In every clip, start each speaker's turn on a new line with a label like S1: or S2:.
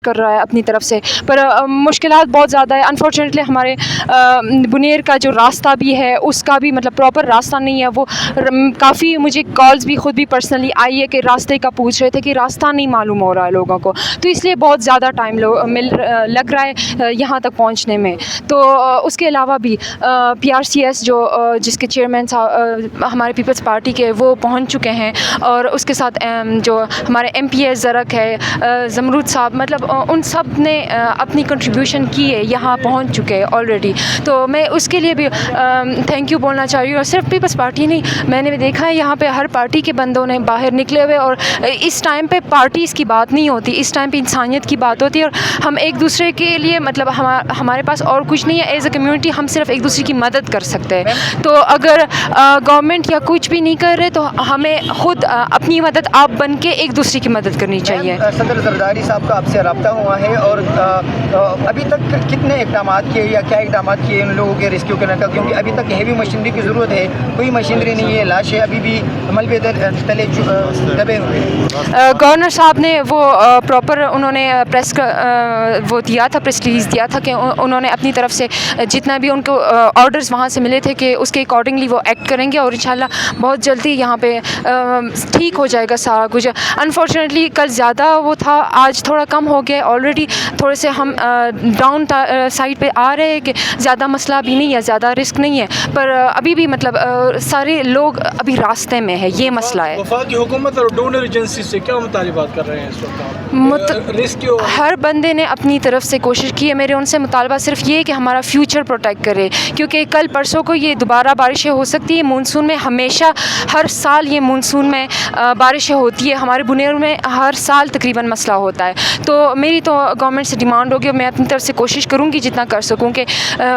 S1: کر رہا ہے اپنی طرف سے، پر مشکلات بہت زیادہ ہے انفارچونیٹلی. ہمارے بنیر کا جو راستہ بھی ہے اس کا بھی مطلب پراپر راستہ نہیں ہے. وہ کافی مجھے کالز بھی خود بھی پرسنلی آئی ہے کہ راستے کا پوچھ رہے تھے کہ راستہ نہیں معلوم ہو رہا ہے لوگوں کو، تو اس لیے بہت زیادہ ٹائم لگ رہا ہے یہاں تک پہنچنے میں. تو اس کے علاوہ بھی PRCS جس کے چیئرمین ہمارے پیپلز پارٹی کے وہ پہنچ چکے ہیں، اور اس کے ساتھ جو ہمارے MPA زرک ہے، زمرود صاحب، مطلب ان سب نے اپنی کنٹریبیوشن کی ہے، یہاں پہنچ چکے ہیں آلریڈی. تو میں اس کے لیے بھی تھینک یو بولنا چاہ رہی ہوں. اور صرف پیپلز پارٹی نہیں، میں نے دیکھا ہے یہاں پہ ہر پارٹی کے بندوں نے باہر نکلے ہوئے، اور اس ٹائم پہ پارٹیز کی بات نہیں ہوتی، اس ٹائم پہ انسانیت کی بات ہوتی ہے. اور ہم ایک دوسرے کے لیے مطلب ہمارے پاس اور کچھ نہیں ہے ایز اے کمیونٹی، ہم صرف ایک دوسرے کی مدد کر سکتے ہیں. تو اگر گورنمنٹ یا کچھ بھی نہیں کر رہے تو ہمیں خود اپنی مدد آپ بن کے ایک دوسرے کی مدد کرنی چاہیے.
S2: صدر زرداری صاحب کا آپ سے رابطہ ہوا ہے، اور ابھی تک کتنے اقدامات کیے یا کیا اقدامات کیے ان لوگوں کے ریسکیو کرنے کا؟ کیونکہ ابھی تک ہیوی مشینری کی ضرورت ہے، کوئی مشینری نہیں ہے، لاشیں ابھی بھی ملبے تلے دبے ہوئے.
S1: گورنر صاحب نے وہ پراپر انہوں نے پریس وہ دیا تھا، پریس ریلیز دیا تھا کہ انہوں نے اپنی طرف سے جتنا بھی ان کو آرڈرز وہاں سے ملے تھے کہ اس کے اکارڈنگلی وہ ایکٹ کریں گے، اور انشاءاللہ بہت جلدی یہاں پہ ٹھیک ہو جائے گا سارا کچھ. انفارچونیٹلی کل زیادہ وہ تھا، آج تھوڑا کم ہو گیا. آلریڈی تھوڑے سے ہم ڈاؤن سائڈ پہ آ رہے ہیں کہ زیادہ مسئلہ بھی نہیں ہے، زیادہ رسک نہیں ہے، پر ابھی بھی مطلب سارے لوگ ابھی راستے میں ہے، یہ مسئلہ ہے.
S3: وفاقی حکومت اور ڈونر ایجنسی سے کیا مطالبات کر رہے ہیں اس وقت؟
S1: ہر بندے نے اپنی طرف سے کوشش کی ہے. میرے ان سے مطالبہ صرف یہ ہے کہ ہمارا فیوچر پروٹیکٹ کرے، کیونکہ کل پرسوں کو یہ دوبارہ بارشیں ہو سکتی ہے. مونسون میں ہمیشہ ہر سال یہ مونسون میں بارشیں ہوتی ہے، ہمارے بنیر میں ہر سال تقریباً مسئلہ ہوتا ہے. تو میری تو گورنمنٹ سے ڈیمانڈ ہوگی، اور میں اپنی طرف سے کوشش کروں گی جتنا کر سکوں کہ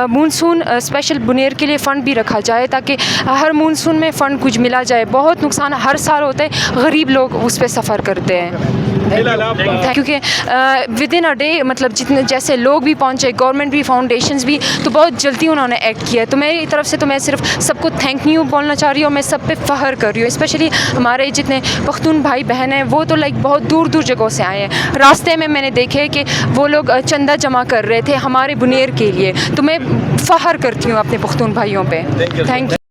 S1: مونسون اسپیشل بنیر کے لیے فنڈ بھی رکھا جائے، تاکہ ہر مونسون میں فنڈ کچھ ملا جائے. بہت نقصان ہر سال ہوتا ہے، غریب لوگ اس پہ سفر کرتے ہیں. کیونکہ ود ان اے ڈے مطلب جتنے جیسے لوگ بھی پہنچے، گورنمنٹ بھی، فاؤنڈیشنز بھی، تو بہت جلدی انہوں نے ایکٹ کیا ہے. تو میری طرف سے تو میں صرف سب کو تھینک یو بولنا چاہ رہی ہوں، میں سب پہ فخر کر رہی ہوں. اسپیشلی ہمارے جتنے پختون بھائی بہن ہیں وہ تو بہت دور دور جگہوں سے آئے ہیں. راستے میں نے دیکھے کہ وہ لوگ چندہ جمع کر رہے تھے ہمارے بنیر کے لیے. تو میں فخر کرتی ہوں اپنے پختون بھائیوں پہ. Thank you.